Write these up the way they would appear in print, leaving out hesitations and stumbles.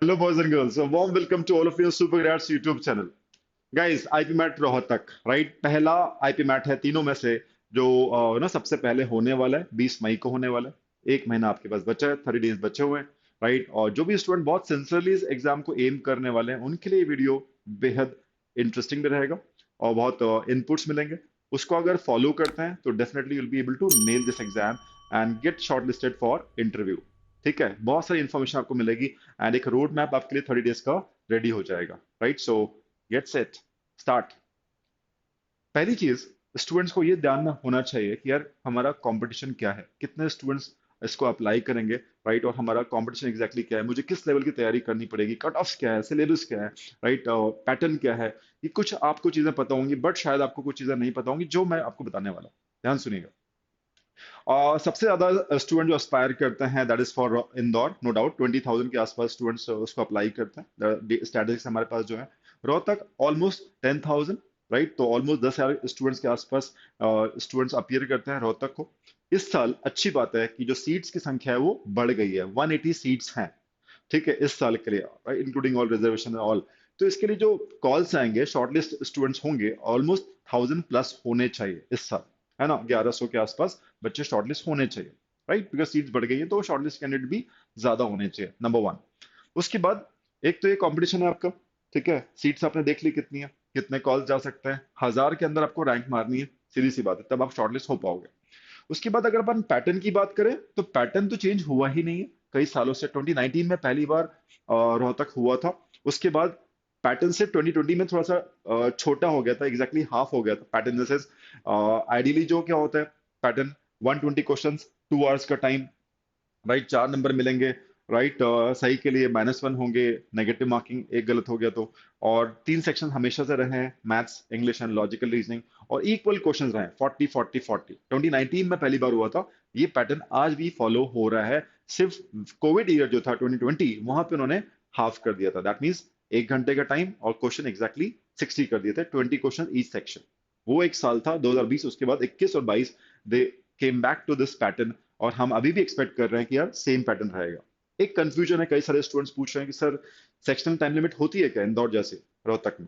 Hello, boys and girls. A warm welcome to all of you on Super Grads YouTube channel. Guys IPMAT Rohtak right, पहला IPMAT है तीनों में से जो सबसे पहले होने वाला है। 20 मई को होने वाला है। एक महीना आपके पास बचा है, 30 डेज बचे हुए हैं। राइट, और जो भी स्टूडेंट बहुत सिंसियरली इस एग्जाम को एम करने वाले हैं उनके लिए ये वीडियो बेहद इंटरेस्टिंग भी रहेगा और बहुत इनपुट्स मिलेंगे। उसको अगर फॉलो करते हैं तो definitely you'll be able to nail this exam and get shortlisted for interview. ठीक है, बहुत सारी इन्फॉर्मेशन आपको मिलेगी एंड एक रोड मैप आपके लिए 30 डेज का रेडी हो जाएगा। राइट, सो गेट सेट, स्टार्ट। पहली चीज, स्टूडेंट्स को ये ध्यान में होना चाहिए कि यार हमारा कंपटीशन क्या है, कितने स्टूडेंट्स इसको अप्लाई करेंगे। राइट, और हमारा कंपटीशन एग्जैक्टली क्या है, मुझे किस लेवल की तैयारी करनी पड़ेगी, कट ऑफ्स क्या है, सिलेबस क्या है, राइट, पैटर्न क्या है। ये कुछ आपको चीजें पता होंगी बट शायद आपको कुछ चीजें नहीं पता होंगी जो मैं आपको बताने वाला हूं। ध्यान सुनिएगा। सबसे ज्यादा स्टूडेंट जो अस्पायर करते हैं that is for Indore, no doubt 20,000 के आसपास स्टूडेंट्स उसको अप्लाई करते हैं। स्टैटिस्टिक्स हमारे पास जो है, रोहतक ऑलमोस्ट 10,000। राइट, तो ऑलमोस्ट 10,000 स्टूडेंट्स के आसपास स्टूडेंट्स अपीयर करते हैं रोहतक को। इस साल अच्छी बात है कि जो सीट्स की संख्या है वो बढ़ गई है, 180 सीट्स हैं। ठीक है, इस साल के लिए, right, including all reservation all. तो इसके लिए जो कॉल्स आएंगे, शॉर्टलिस्ट स्टूडेंट्स होंगे ऑलमोस्ट 1,000+ होने चाहिए इस साल, है ना। 1,100 के आसपास बच्चे शॉर्टलिस्ट होने चाहिए। राइट, बिकॉज सीट्स बढ़ गई है तो शॉर्टलिस्ट कैंडिडेट भी ज्यादा होने चाहिए, नंबर वन। उसके बाद एक तो ये कंपटीशन है आपका। ठीक है, सीट्स आपने देख ली कितनी है, कितने कॉल जा सकते हैं, 1,000 के अंदर आपको रैंक मारनी है, सीधी सी बात है, तब आप शॉर्टलिस्ट हो पाओगे। उसके बाद अगर अपन पैटर्न की बात करें तो पैटर्न तो चेंज हुआ ही नहीं है कई सालों से। 2019 में पहली बार रोहतक हुआ था। उसके बाद पैटर्न से 2020 में थोड़ा सा छोटा हो गया था, एग्जैक्टली हाफ हो गया था पैटर्न। जैसे आइडियली जो क्या होता है पैटर्न, 120 क्वेश्चंस, 2 आवर्स का टाइम, राइट, 4 नंबर मिलेंगे। राइट, सही के लिए -1 होंगे, नेगेटिव मार्किंग एक गलत हो गया तो। और 3 सेक्शन हमेशा से रहे हैं, maths, English and logical reasoning, और इक्वल क्वेश्चन रहे हैं, 40 40 40। 2019 में पहली बार हुआ था। ये पैटर्न आज भी फॉलो हो रहा है। सिर्फ कोविड ईयर जो था 2020, वहां पे उन्होंने हाफ कर दिया था। दैट मीन्स 1 घंटे का टाइम और क्वेश्चन एग्जैक्टली 60 कर दिए थे, 20 क्वेश्चन ईच सेक्शन। वो एक साल था 2020। उसके बाद 21 और 22 they came back to this pattern, और हम अभी भी एक्सपेक्ट कर रहे हैं कि यार सेम पैटर्न रहेगा। एक कंफ्यूजन है, कई सारे स्टूडेंट्स पूछ रहे हैं कि सर सेक्शनल टाइम लिमिट होती है क्या इंदौर जैसे रोहतक में,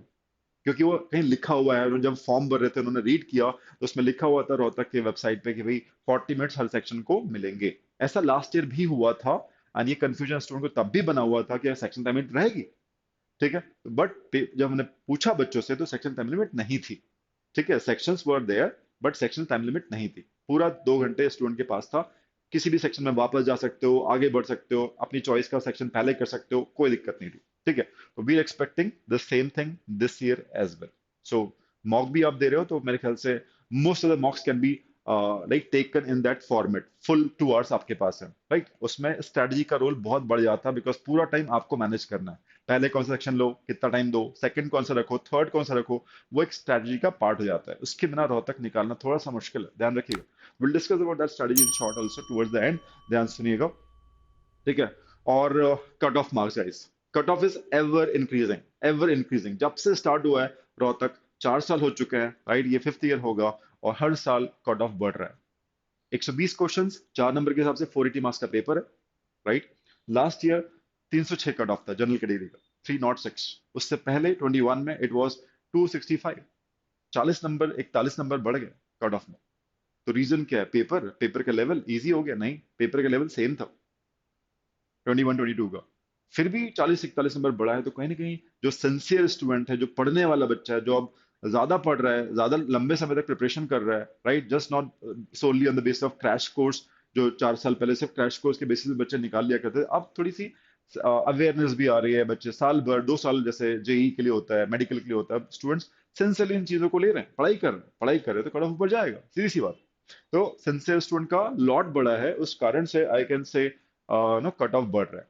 क्योंकि वो कहीं लिखा हुआ है। उन्होंने जब फॉर्म भर रहे थे उन्होंने रीड किया तो उसमें लिखा हुआ था रोहतक के वेबसाइट पे कि भाई 40 मिनट्स हर सेक्शन को मिलेंगे। ऐसा लास्ट ईयर भी हुआ था और ये कंफ्यूजन स्टूडेंट को तब भी बना हुआ था कि सेक्शन टाइम लिमिट रहेगी। ठीक है, बट जब हमने पूछा बच्चों से तो सेक्शन टाइम लिमिट नहीं थी। ठीक है, sections were there but section time limit नहीं थी। पूरा 2 घंटे स्टूडेंट के पास था, किसी भी सेक्शन में वापस जा सकते हो, आगे बढ़ सकते हो, अपनी चॉइस का सेक्शन पहले कर सकते हो, कोई दिक्कत नहीं थी। ठीक है, तो we are expecting the same thing this year as well. So mock भी आप दे रहे हो तो मेरे ख्याल से most of the mocks can be like taken in that format. Full 2 hours आपके पास है। राइट, उसमें स्ट्रेटजी का रोल बहुत बढ़ जाता है बिकॉज पूरा टाइम आपको मैनेज करना है। पहले कौन सा सेक्शन लो, कितना टाइम दो, सेकंड कौन सा रखो, थर्ड कौन सा रखो, वो एक स्ट्रैटेजी का पार्ट हो जाता है। उसके बिना रोहतक निकालना थोड़ा सा मुश्किल है, ध्यान रखिएगा। Will discuss about that strategy in short also towards the end, ध्यान सुनिएगा। ठीक है, और cut off marks guys, cut off is ever increasing, ever increasing. जब से स्टार्ट हुआ है रोहतक, 4 साल हो चुके हैं, राइट, ये 5th ईयर होगा और हर साल कट ऑफ बढ़ रहा है। 120 क्वेश्चंस, 4 नंबर के हिसाब से 480 मार्क्स का पेपर है। Right, last year 306 cut off था जनरल कैटेगरी का, 306। उससे पहले 21 में इट वाज 265। 40 नंबर, 41 नंबर बढ़ गए कट ऑफ में। तो रीजन क्या है, पेपर, पेपर का लेवल इजी हो गया? नहीं, पेपर का लेवल सेम था 21 22 का। फिर भी 40 41 नंबर बढ़ा है, तो कहीं ना कहीं जो सिंसियर स्टूडेंट है, जो पढ़ने वाला बच्चा है, जो अब ज्यादा पढ़ रहा है, ज्यादा लंबे समय तक प्रिपरेशन कर रहा है, right, just not solely on the basis of crash course. जो 4 साल पहले सिर्फ क्रैश कोर्स के बेसिस पे बच्चे निकाल लिया करते थे, अब थोड़ी सी अवेयरनेस भी आ रही है। बच्चे साल भर, 2 साल जैसे जेई के लिए होता है, मेडिकल के लिए होता है, स्टूडेंट्स सिंसियरली इन चीजों को ले रहे हैं, पढ़ाई कर रहे हैं, पढ़ाई कर रहे हैं तो कट ऑफ ऊपर जाएगा, सीधी सी बात। तो सिंसियर स्टूडेंट का लॉट बड़ा है, उस कारण से I can say no cut off बढ़ रहा है।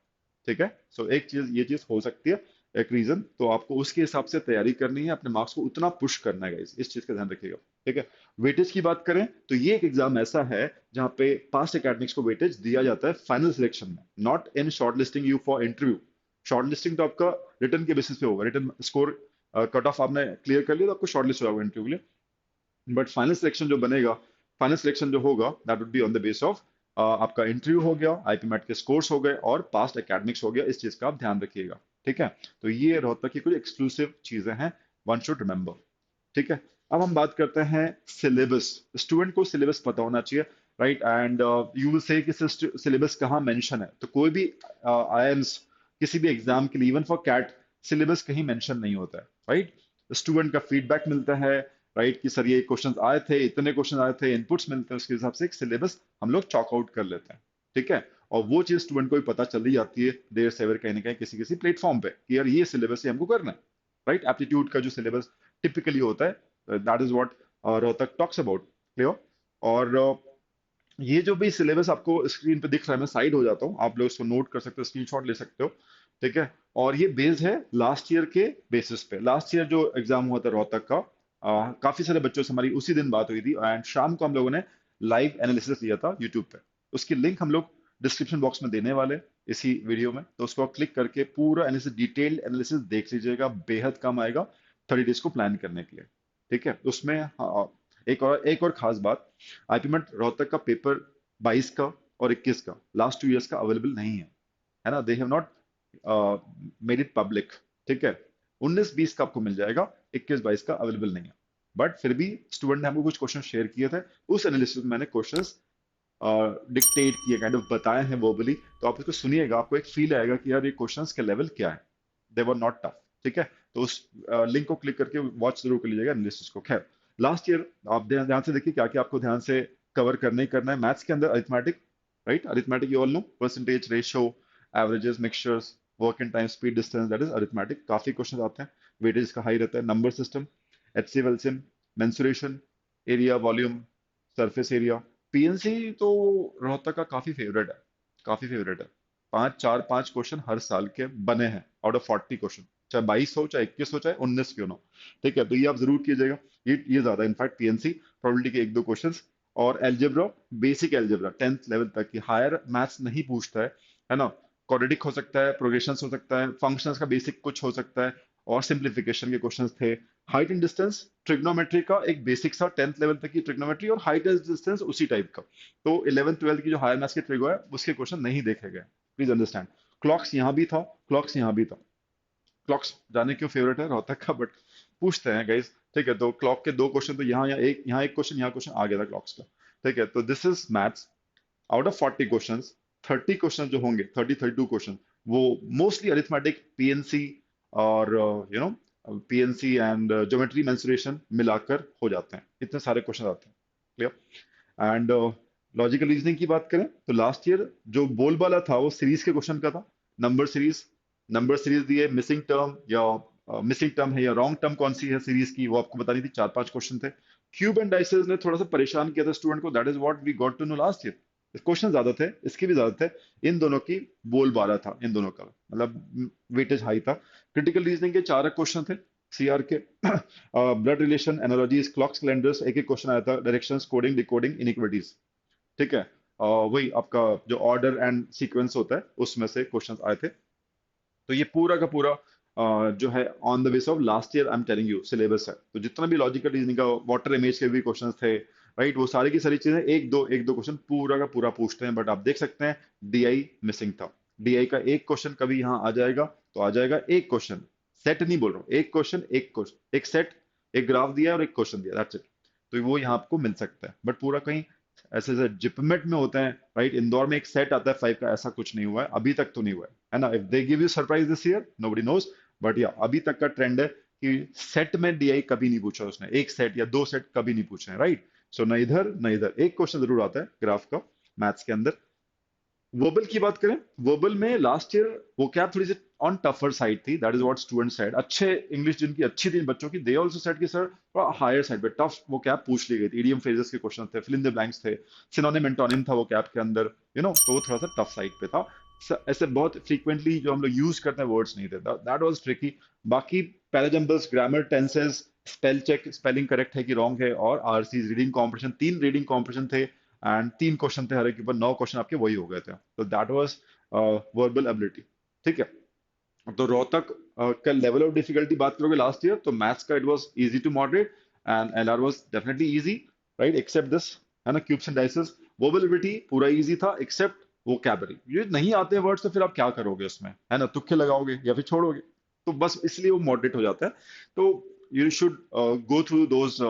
ठीक है, सो एक चीज, ये चीज हो सकती है, एक रीजन। तो आपको उसके हिसाब से तैयारी करनी है, अपने मार्क्स को उतना पुश करना है guys, इस चीज का ध्यान रखिएगा। ठीक है, वेटेज की बात करें तो ये एक एग्जाम ऐसा है जहां पे पास्ट एकेडमिक्स को वेटेज दिया जाता है फाइनल सिलेक्शन में, not in short listing you for interview. Short listing तो आपका रिटर्न के बेसिस पे होगा, रिटर्न स्कोर कट ऑफ आपने क्लियर कर लिया तो आपको शॉर्ट लिस्ट हो जाएगा इंटरव्यू के लिए। बट फाइनल सिलेक्शन जो बनेगा, फाइनल सिलेक्शन जो होगा that would be on the base of आपका इंटरव्यू हो गया, आईपी मैट के स्कोर्स हो गए और पास्ट एकेडमिक्स हो गया। इस चीज का आप ध्यान रखिएगा, ठीक है। तो ये रोहतक की कुछ एक्सक्लूसिव चीजें हैं, वन शुड रिमेंबर, ठीक है। अब हम बात करते हैं सिलेबस। स्टूडेंट को सिलेबस पता होना चाहिए, right. And you will say कि सिलेबस कहाँ मेंशन है, तो कोई भी आईएम्स किसी भी एग्जाम के लिए, इवन फॉर कैट, सिलेबस कहीं मेंशन नहीं होता है, राइट। स्टूडेंट का फीडबैक मिलता है, राइट, कि सर ये क्वेश्चंस आए थे, इतने क्वेश्चन आए थे, इनपुट्स मिलते हैं, उसके हिसाब से एक सिलेबस हम लोग चॉक आउट कर लेते हैं, ठीक है। और वो चीज स्टूडेंट को भी पता चल ही जाती है देर सेवर कहीं ना कहीं किसी किसी प्लेटफॉर्म पे कि यार ये सिलेबस ही हमको करना है, राइट। एप्टीट्यूड का जो सिलेबस टिपिकली होता है, that is what Rohtak talks about, clear. और ये जो भी सिलेबस आपको स्क्रीन पे दिख रहा है, मैं साइड हो जाता हूँ, आप लोग इसको नोट कर सकते हो, स्क्रीनशॉट ले सकते हो, ठीक है। और ये बेस्ड है लास्ट ईयर के बेसिस पे। लास्ट ईयर जो एग्जाम हुआ था रोहतक का, काफी सारे बच्चों से हमारी उसी दिन बात हुई थी, एंड शाम को हम लोगों ने लाइव एनालिसिस लिया था यूट्यूब पे। उसकी लिंक हम लोग डिस्क्रिप्शन बॉक्स में देने वाले इसी वीडियो में, तो उसको क्लिक करके पूरा एनालिसिस, डिटेल्ड एनालिसिस देख लीजिएगा, बेहद काम आएगा 30 डेज को प्लान करने के लिए, ठीक है। उसमें एक और खास बात, आईपी मेट रोहतक का पेपर 22 का और 21 का लास्ट 2 इयर्स का अवेलेबल नहीं है ना, they have not made it public, ठीक है। 19-20 का आपको मिल जाएगा, 21-22 का अवेलेबल नहीं है। बट फिर भी स्टूडेंट ने हमको कुछ क्वेश्चन शेयर किए थे, उस एनालिसिस में मैंने क्वेश्चंस डिक्टेट किए, काइंड ऑफ बताए हैं वर्बली, तो आप इसको सुनिएगा, आपको एक फील आएगा कि यार ये क्वेश्चंस के लेवल क्या है, दे वर नॉट टफ, ठीक है। तो उस लिंक को क्लिक करके वॉच जरूर कर लीजिएगा एनालिसिस को। खैर, लास्ट ईयर आप ध्यान ध्यान से देखिए क्या क्या आपको ध्यान से कवर करना ही करना है। मैथ्स के अंदर arithmetic, right, arithmetic you all know, percentage, ratio, averages, mixtures, work in time, speed, distance, that is arithmetic, काफी क्वेश्चन आते हैं, वेटेज का हाई रहता है। Number system, HCF, LCM, mensuration, area, volume, surface area. PNC तो रोहतक का काफी favourite है, काफी फेवरेट है। 5 क्वेश्चन हर साल के बने हैं आउट ऑफ 40 क्वेश्चन, चाहे 22 हो, चाहे 21 हो, चाहे 19 क्यों ना हो, ठीक है। तो ये आप जरूर कीजिएगा, ये ज्यादा इनफैक्ट पीएनसी प्रोबेबिलिटी के 1-2 क्वेश्चंस। और algebra, basic algebra 10th level तक की, हायर मैथ्स नहीं पूछता है ना। क्वाड्रेटिक हो सकता है, प्रोग्रेशंस हो सकता है, फंक्शंस का बेसिक कुछ हो सकता है, और सिंप्लीफिकेशन के क्वेश्चंस थे। हाइट एंड डिस्टेंस, ट्रिग्नोमेट्री का एक बेसिक सा 10th लेवल तक की ट्रिग्नोमेट्री, और हाइट एंड डिस्टेंस उसी टाइप का। तो 11th 12th की जो हायर मैथ्स के ट्रिगो है उसके क्वेश्चन नहीं देखे गए, प्लीज अंडरस्टैंड। क्लॉक्स यहाँ भी था, क्लॉक्स यहाँ भी था। क्लॉक्स जाने क्यों फेवरेट है रोहतक का, बट पूछते हैं गाइस, ठीक है। तो क्लॉक के 2 क्वेश्चन तो यहाँ एक क्वेश्चन, यहाँ क्वेश्चन आ गया था क्लॉक्स का, ठीक है। तो this is maths. Out of 40 question, 30 question जो होंगे, 32 क्वेश्चन, वो मोस्टली अरिथमेटिक, पीएनसी, और पीएनसी एंड ज्योमेट्री, मेंसुरेशन मिलाकर हो जाते हैं, इतने सारे क्वेश्चन आते हैं, क्लियर। एंड लॉजिकल रीजनिंग की बात करें तो लास्ट ईयर जो बोलबाला था वो सीरीज के क्वेश्चन का था। नंबर सीरीज, नंबर सीरीज दिए, मिसिंग टर्म या मिसिंग टर्म है या रॉन्ग टर्म कौन सी है सीरीज की, वो आपको बतानी थी। 4-5 क्वेश्चन थे। क्यूब एंड डाइसेस ने थोड़ा सा परेशान किया था स्टूडेंट को, that is what we got to know last year. Question ज्यादा थे, इसके भी ज्यादा थे, इन दोनों की बोलबाला था, इन दोनों का मतलब वेटेज हाई था। क्रिटिकल रीजनिंग के 4 क्वेश्चन थे, सीआर के। Blood relation, analogies, clocks, calendars, एक एक क्वेश्चन आया था। डायरेक्शंस, कोडिंग, डिकोडिंग, इनइक्विटीज, ठीक है। वही आपका जो ऑर्डर एंड सीक्वेंस होता है उसमें से क्वेश्चंस आए थे। तो ये पूरा का पूरा जो है on the base of last year I am telling you syllabus है। तो जितना भी लॉजिकल रीजनिंग का, वाटर इमेज के भी क्वेश्चंस थे, राइट, वो सारी की सारी चीजें एक दो क्वेश्चन पूरा का पूरा पूछते हैं। बट आप देख सकते हैं डीआई मिसिंग था। डीआई का एक क्वेश्चन कभी यहाँ आ जाएगा तो आ जाएगा, एक क्वेश्चन, सेट नहीं बोल रहा हूँ, एक क्वेश्चन, एक सेट, एक ग्राफ दिया है और एक क्वेश्चन दिया, दैट्स इट। तो वो यहाँ आपको मिल सकता है, बट पूरा कहीं ऐसे ऐसे जिपमेट में होते हैं, राइट। इंदौर में एक सेट आता है 5 का, ऐसा कुछ नहीं हुआ है अभी तक, तो नहीं हुआ है ना। If they give you surprise this year nobody knows, but या अभी तक का ट्रेंड है कि सेट में डीआई कभी नहीं पूछा उसने, एक सेट या 2 सेट कभी नहीं पूछे हैं, राइट। सो न इधर न इधर, एक क्वेश्चन जरूर आता है ग्राफ का मैथ्स के अंदर। वर्बल की बात करें, वर्बल में लास्ट ईयर वो क्या थोड़ी सी ऑन टफर साइड थी, that is what student side, अच्छे इंग्लिश जिनकी अच्छी थी बच्चों की, दे आल्सो सेड कि सर थोड़ा हायर साइड पे टफ वो कैप पूछ ली गई थी। इडियम फ्रेजेस के क्वेश्चन थे, फिल इन द ब्लैंक्स थे, सिनोनिम एंटोनिम था वो कैप के अंदर, तो वो थोड़ा सा टफ साइड पे था। ऐसे बहुत फ्रीक्वेंटली जो हम लोग यूज करते हैं वर्ड्स नहीं थे, दैट वाज ट्रिकी। बाकी parajumbles, grammar, tenses, spell check, spelling correct है कि रॉन्ग है, और RC, reading comprehension, 3 reading comprehension थे, एंड 3 क्वेश्चन थे हर एक के ऊपर, 9 क्वेश्चन आपके वही हो गए थे। तो दैट वाज वर्बल एबिलिटी, ठीक है। तो रोहतक का लेवल ऑफ डिफिकल्टी बात करोगे लास्ट ईयर, तो मैथ्स का it was easy to moderate, and LR was definitely easy, right, except this, है ना, क्यूब्स एंड डाइसेस। वोबेलिटी पूरा इजी था एक्सेप्ट वोकैबुलरी। ये नहीं आते वर्ड्स तो फिर आप क्या करोगे उसमें, है ना, तुक्के लगाओगे या फिर छोड़ोगे। तो बस इसलिए वो मॉडरेट हो जाता है। तो you should go through those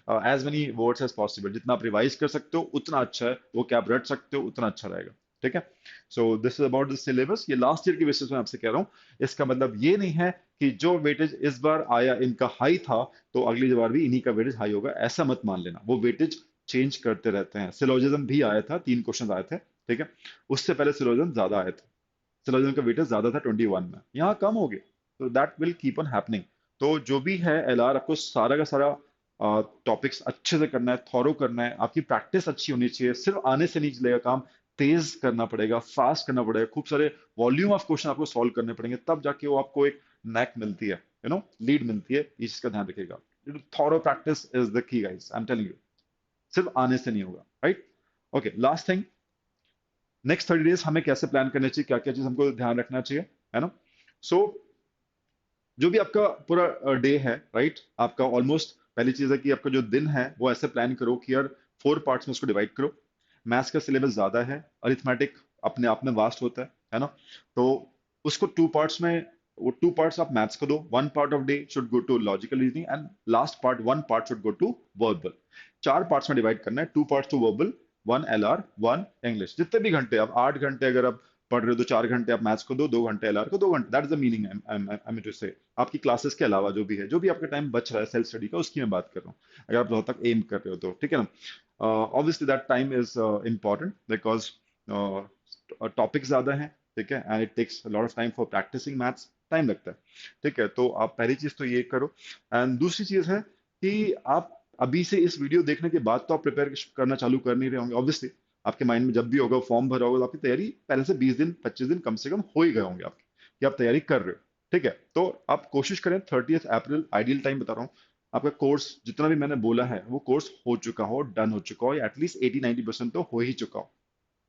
as many words as possible. जितना आप रिवाइज कर सकते हो उतना अच्छा है, वो क्या आप रट सकते हो उतना अच्छा रहेगा। ठीक है। So this is about the syllabus. ये लास्ट ईयर की बेसिस में आपसे कह रहा हूँ। इसका मतलब ये नहीं है कि जो वेटेज इस बार आया इनका हाई था तो अगली बार भी इन्हीं का वेटेज हाई होगा, ऐसा मत मान लेना। वो वेटेज चेंज करते रहते हैं। सिलोजिज्म भी आया था, 3 क्वेश्चन आए थे। ठीक है। उससे पहले सिलोजिज्म ज्यादा आए थे। सिलोजिज्म का वेटेज ज्यादा था 21 में, यहाँ कम हो गया। तो that will keep on happening. तो जो भी है एलआर, आपको सारा का सारा टॉपिक्स अच्छे से करना है, थॉरो करना है। आपकी प्रैक्टिस अच्छी होनी चाहिए। सिर्फ आने से नहीं चलेगा काम, तेज करना पड़ेगा, फास्ट करना पड़ेगा। खूब सारे वॉल्यूम ऑफ क्वेश्चन आपको सॉल्व करने पड़ेंगे, तब जाके वो आपको एक नैक मिलती है, लीड मिलती है। इस चीज का ध्यान रखिएगा। Thorough practice is the key guys, I am telling you. सिर्फ आने से नहीं होगा, right. Okay, last thing, next 30 days हमें कैसे प्लान करना चाहिए, क्या क्या चीज हमको ध्यान रखना चाहिए, है ना। सो जो भी आपका पूरा डे है, राइट, आपका ऑलमोस्ट पहली चीज है कि आपका जो दिन है वो ऐसे प्लान करो कि यार 4 पार्ट्स में उसको डिवाइड करो। मैथ्स का सिलेबस ज्यादा है, अरिथमेटिक अपने आप में वास्ट होता है ना। तो उसको 2 पार्ट्स में, वो 2 पार्ट्स आप मैथ्स को दो। 1 part of day should go to logical reasoning and last part 1 part should go to verbal. 4 parts में डिवाइड करना है, 2 parts to verbal, 1 LR, 1 English. जितने भी घंटे, आप 8 घंटे अगर आप पढ़ रहे हो तो 4 घंटे आप मैथ्स को दो, 2 घंटे एलआर को, 2 घंटे, that is the meaning I mean to say. आपकी क्लासेस के अलावा जो भी है, जो भी आपका टाइम बच रहा है सेल्फ स्टडी का, उसकी मैं बात कर रहा हूँ। अगर आप बहुत तक एम कर रहे हो तो ठीक है ना। Obviously that time is important because topic ज्यादा है। ठीक है, and it takes lot of time for practicing maths, time लगता है। ठीक है, तो आप पहली चीज तो ये करो। एंड दूसरी चीज है कि आप अभी से इस वीडियो देखने के बाद तो आप प्रिपेयर करना चालू कर नहीं रहे होंगे ऑब्वियसली। आपके माइंड में जब भी होगा, फॉर्म भरा होगा, तो आपकी तैयारी पहले से 20 दिन 25 दिन कम से कम हो ही गए होंगे आपके, कि आप तैयारी कर रहे हो। ठीक है, तो आप कोशिश करें 30 अप्रैल, आइडियल टाइम बता रहा हूँ। आपका कोर्स जितना भी मैंने बोला है वो कोर्स हो चुका हो, डन हो चुका हो, या एटलीस्ट 80-90% तो हो ही चुका हो।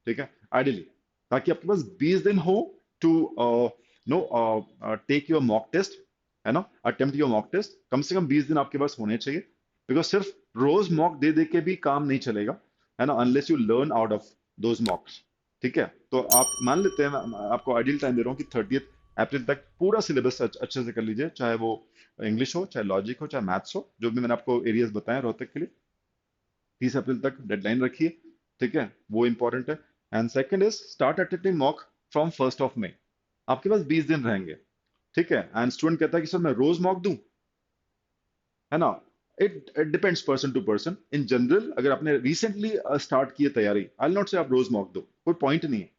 ठीक है, आइडियली, ताकि आपके पास 20 दिन हो to know take your mock test, है ना, अटेम्प्ट योर मॉक टेस्ट। कम से कम 20 दिन आपके पास होने चाहिए। बिकॉज सिर्फ रोज मॉक दे दे के भी काम नहीं चलेगा, है ना, unless you learn out of those मॉक्स। ठीक है, तो आप मान लेते हैं, मैं आपको आइडियल टाइम दे रहा हूँ कि 30 अप्रैल तक पूरा सिलेबस अच्छे से कर लीजिए, चाहे वो इंग्लिश हो, चाहे लॉजिक हो, चाहे मैथ्स हो, जो भी मैंने आपको एरियाज बताए रोहतक के लिए। 30 अप्रैल तक डेडलाइन रखिए। ठीक है, वो इंपॉर्टेंट है। And second is start attempting mock from 1 मई। आपके पास 20 दिन रहेंगे। ठीक है, एंड स्टूडेंट कहता है कि सर मैं रोज मॉक दूं, है ना। It depends person to person. In general अगर आपने रिसेंटली स्टार्ट की है तैयारी, आई नॉट से आप रोज मॉक दो, कोई पॉइंट नहीं है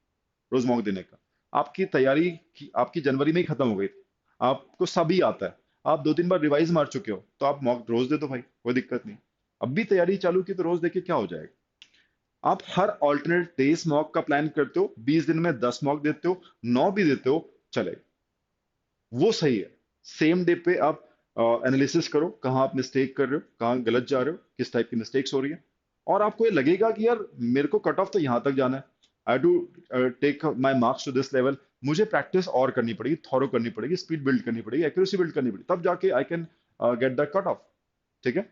रोज मॉक देने का। आपकी तैयारी आपकी जनवरी में ही खत्म हो गई थी, आपको सभी आता है, आप 2-3 बार रिवाइज मार चुके हो, तो आप मॉक रोज दे दो भाई, कोई दिक्कत नहीं। अब भी तैयारी चालू की तो रोज देखिए क्या हो जाएगा। आप हर ऑल्टरनेट डेज मॉक का प्लान करते हो, 20 दिन में 10 मॉक देते हो, 9 भी देते हो, चलेगा, वो सही है। सेम डे पे आप एनालिसिस करो, कहाँ आप मिस्टेक कर रहे हो, कहाँ गलत जा रहे हो, किस टाइप की मिस्टेक्स हो रही है। और आपको ये लगेगा कि यार मेरे को कट ऑफ तो यहाँ तक जाना है, I to take my marks to this level, मुझे प्रैक्टिस और करनी पड़ेगी, थॉरो करनी पड़ेगी, स्पीड बिल्ड करनी पड़ेगी, एक्यूरेसी बिल्ड करनी पड़ेगी, तब जाके I can get the cut off. ठीक है,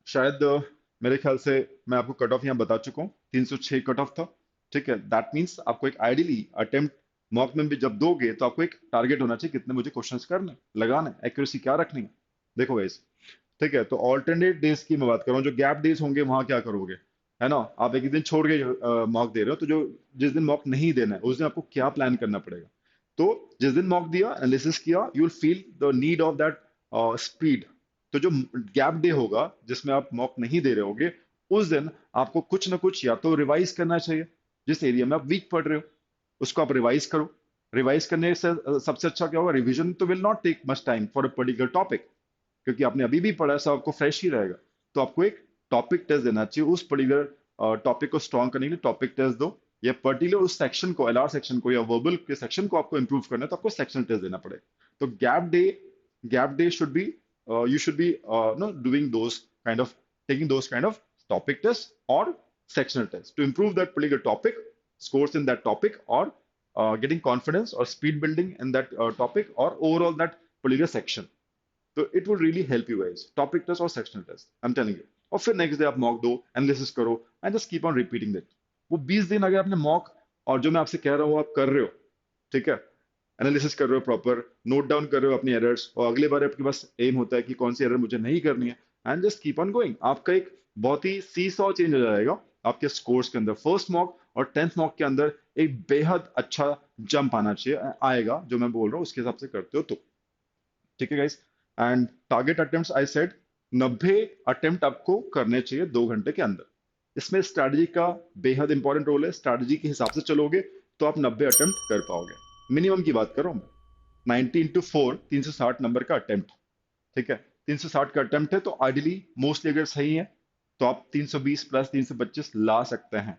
शायद मेरे ख्याल से मैं आपको कट ऑफ यहाँ बता चुका हूँ, 306 कट ऑफ था। ठीक है, दैट मीन्स आपको एक आइडियली अटेम्प्ट मॉक में भी जब दोगे तो आपको एक टारगेट होना चाहिए, कितने मुझे क्वेश्चंस करने लगाने, एक्यूरेसी क्या रखनी है। देखो गाइस, ठीक है, तो ऑल्टरनेट डेज की मैं बात कर रहा हूँ। जो गैप डेज होंगे वहां क्या करोगे, है ना। आप एक दिन छोड़ के मॉक दे रहे हो, तो जो जिस दिन मॉक नहीं देना है उस दिन आपको क्या प्लान करना पड़ेगा। तो जिस दिन मॉक दिया, एनालिसिस किया, you will feel the need of that speed. तो जो गैप डे होगा जिसमें आप मॉक नहीं दे रहे होगे, उस दिन आपको कुछ ना कुछ या तो रिवाइज करना चाहिए। जिस एरिया में आप वीक पढ़ रहे हो उसको आप रिवाइज करो। रिवाइज करने से सबसे अच्छा क्या होगा, रिवीजन तो will not take much time for a particular topic, क्योंकि आपने अभी भी पढ़ा है, सब आपको फ्रेश ही रहेगा। तो आपको एक टॉपिक टेस्ट देना चाहिए, उस पर्टिकुलर टॉपिक को स्ट्रॉन्ग करने के लिए टॉपिक टेस्ट दो। या पर्टिकुलर उस सेक्शन को, एलआर सेक्शन को या वर्बल के सेक्शन को आपको इंप्रूव करना है, तो आपको सेक्शन टेस्ट देना पड़ेगा। तो gap day should be, you should be no doing those kind of, taking those kind of topic tests or sectional tests to improve that particular topic, scores in that topic, or getting confidence or speed building in that topic, or overall that particular section. So it would really help you guys, topic test or sectional test, I'm telling you. और फिर next day आप mock दो, analysis करो, and just keep on repeating that. वो 20 दिन अगर आपने mock और जो मैं आपसे कह रहा हूँ आप कर रहे हो, ठीक है, एनालिसिस कर रहे हो, प्रॉपर नोट डाउन कर रहे हो अपनी एरर्स, और अगले बार आपके पास एम होता है कि कौन सी एरर मुझे नहीं करनी है, and just keep on going, आपका एक बहुत ही सी सॉ चेंज हो जाएगा आपके स्कोर्स के अंदर। फर्स्ट मॉक और 10th मॉक के अंदर एक बेहद अच्छा जंप आना चाहिए, आएगा जो मैं बोल रहा हूँ उसके हिसाब से करते हो तो। ठीक है guys, and target attempt I said 90 attempt आपको करने चाहिए 2 घंटे के अंदर। इसमें स्ट्रैटेजी का बेहद इंपॉर्टेंट रोल है, स्ट्रैटेजी के हिसाब से चलोगे तो आप 90 अटेम्प्ट कर पाओगे। मिनिमम की बात कर रहा हूँ मैं, 90 × 4 360 नंबर का अटेम्प्ट। ठीक है, 360 का अटेम्प्ट है तो आइडियली मोस्टली अगर सही है तो आप 320 प्लस 325 ला सकते हैं।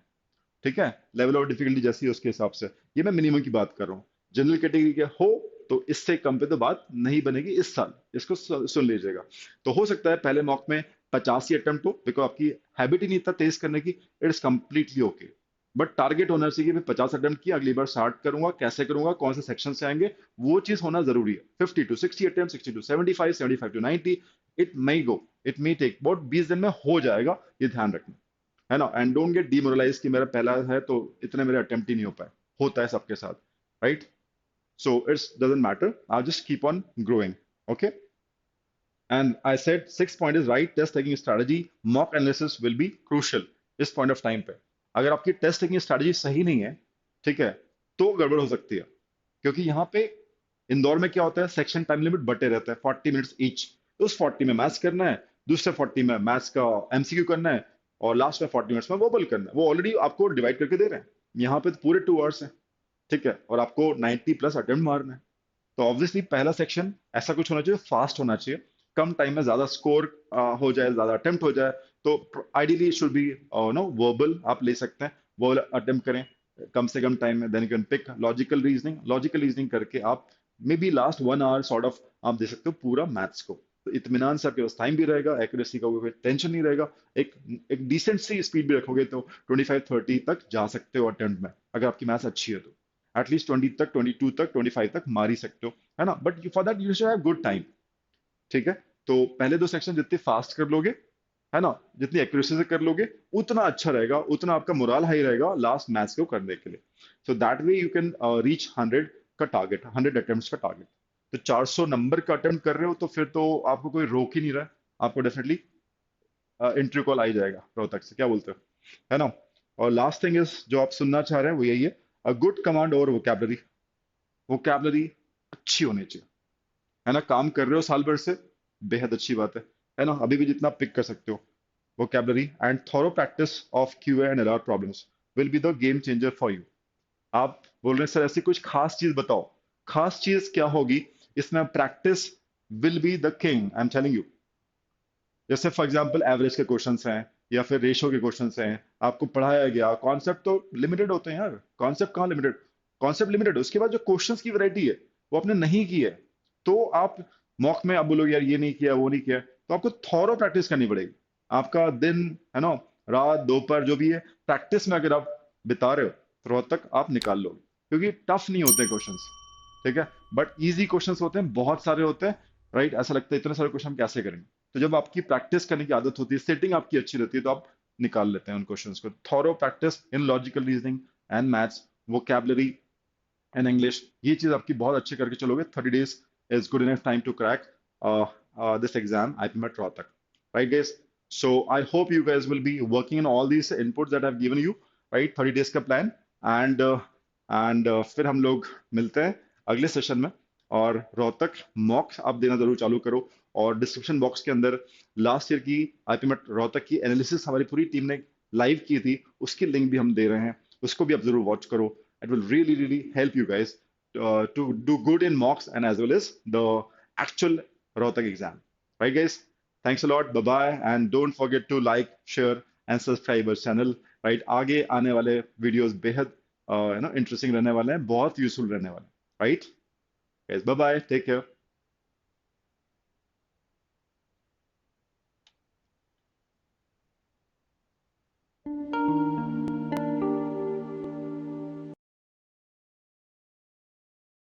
ठीक है, लेवल ऑफ डिफिकल्टी जैसी है उसके हिसाब से, ये मैं मिनिमम की बात कर रहा हूँ। जनरल कैटेगरी के हो तो इससे कम पे तो बात नहीं बनेगी इस साल, इसको सुन लीजिएगा। तो हो सकता है पहले मॉक में 85 अटेम्प्ट हो, बिकॉज आपकी हैबिट ही नहीं इतना तेज करने की, it's completely okay. But target होना चाहिए कि मैं 50 अटेम्प्ट किया, अगली बार 60 करूंगा, कैसे करूंगा, कौन से सेक्शन से आएंगे, वो चीज होना जरूरी है। 50 to 60 attempt, 60 to 75, 75 to 90, it may go, it may take about 20 दिन में हो जाएगा, ये ध्यान रखना है ना। एंड डोंट गेट डीमोरलाइज कि मेरा पहला है तो इतने मेरे अटेम्प्ट ही नहीं हो पाए, होता है सबके साथ, right. So it's doesn't matter, I just keep on growing, okay. And I said 6 point is right test taking strategy, mock analysis will be crucial इस पॉइंट ऑफ टाइम पे। अगर आपकी टेस्ट टेकिंग स्ट्रेटजी सही नहीं है, ठीक है, तो गड़बड़ हो सकती है। क्योंकि यहाँ पे इंदौर में क्या होता है, सेक्शन टाइम लिमिट बटे रहता है 40 मिनट्स ईच। तो उस 40 में मैथ्स करना है, दूसरे 40 में मैथ्स का एमसीक्यू करना है, और लास्ट में 40 मिनट्स में वर्बल करना है। वो ऑलरेडी आपको डिवाइड करके दे रहे हैं, यहाँ पे तो पूरे 2 आवर्स हैं। ठीक है, और आपको 90+ अटेम्प्ट मारना है। तो ऑब्वियसली पहला सेक्शन ऐसा कुछ होना चाहिए, फास्ट होना चाहिए, कम टाइम में ज्यादा स्कोर हो जाए, ज्यादा अटेम्प्ट हो जाए। तो ideally should be no verbal आप ले सकते हैं, वर्बल अटेम्प्ट करें कम से कम टाइम में, then you can pick logical reasoning, logical reasoning करके आप maybe last 1 hour sort of आप दे सकते हो पूरा मैथ्स को। तो इत्मीनान से आपके पास टाइम भी रहेगा, एक्यूरेसी का कोई टेंशन नहीं रहेगा, एक एक डिसेंट सी स्पीड भी रखोगे तो 25-30 तक जा सकते हो अटेम्प्ट में, अगर आपकी मैथ्स अच्छी है तो। एटलीस्ट 20 तक, 22 तक, 25 तक मार ही सकते हो, है ना। But for that you should have good time. ठीक है, तो पहले 2 सेक्शन जितने फास्ट कर लोगे, है ना, जितनी एक्यूरेसी से कर लोगे, उतना अच्छा रहेगा, उतना आपका मोरल हाई रहेगा लास्ट मैच को करने के लिए। So that way you can reach 100 का टारगेट, 100 अटेम्प्ट का टारगेट। तो 400 नंबर का अटेम्प्ट कर रहे हो तो फिर तो आपको कोई रोक ही नहीं रहा है, आपको डेफिनेटली इंटरव्यू कॉल आ ही जाएगा रोहतक से, क्या बोलते हो, है ना। और लास्ट थिंग इज जो आप सुनना चाह रहे हैं वो यही है, a good command over vocabulary. Vocabulary अच्छी होनी चाहिए, है ना। काम कर रहे हो साल भर से, बेहद अच्छी बात है ना, अभी भी जितना पिक कर सकते हो vocabulary and thorough practice of QA and LR problems will be the game changer for you। आप बोल रहे हैं सर ऐसी कुछ खास चीज बताओ, खास चीज क्या होगी इसमें, practice will be the king, I am telling you. जैसे फॉर एग्जांपल एवरेज के क्वेश्चंस हैं, या फिर रेशो के क्वेश्चंस हैं, आपको पढ़ाया गया, कॉन्सेप्ट तो लिमिटेड होते हैं यार, कॉन्सेप्ट कहाँ लिमिटेड, कॉन्सेप्ट लिमिटेड, उसके बाद जो क्वेश्चंस की वैरायटी है वो आपने नहीं की है, तो आप मॉक में आप बोलोगे यार ये नहीं किया वो नहीं किया, तो आपको थॉरो प्रैक्टिस करनी पड़ेगी। आपका दिन, है ना, रात दोपहर जो भी है, प्रैक्टिस में अगर आप बिता रहे हो तो रोहतक आप निकाल लोगे, क्योंकि टफ नहीं होते क्वेश्चंस। ठीक है, बट इजी क्वेश्चंस होते हैं, बहुत सारे होते हैं, राइट। ऐसा लगता है इतने सारे क्वेश्चन कैसे करेंगे। तो जब आपकी प्रैक्टिस करने की आदत होती है, सेटिंग आपकी अच्छी रहती है, तो आप निकाल लेते हैं उन क्वेश्चंस को। Thorough practice in logical reasoning and maths, vocabulary and English, ये चीज आपकी बहुत अच्छे करके चलोगे, 30 days is good enough time to crack this exam IPMET रोहतक, right guys। So I hope you guys will be working on all these inputs that I've given you, right, 30 days का plan। फिर हम लोग मिलते हैं अगले session में। और रोहतक मॉक आप देना जरूर चालू करो, और डिस्क्रिप्शन बॉक्स के अंदर लास्ट ईयर की IPMET रोहतक की एनालिसिस हमारी पूरी टीम ने लाइव की थी, उसकी लिंक भी हम दे रहे हैं, उसको भी आप जरूर वॉच करो। It will really, really help you guys to do good in mocks and as well as the actual Rohtak exam. Right, guys? Thanks a lot. Bye bye. And don't forget to like, share, and subscribe our channel. Right? आगे आने वाले videos बेहद interesting रहने वाले हैं, बहुत useful रहने वाले हैं. Right? Guys, bye bye. Take care.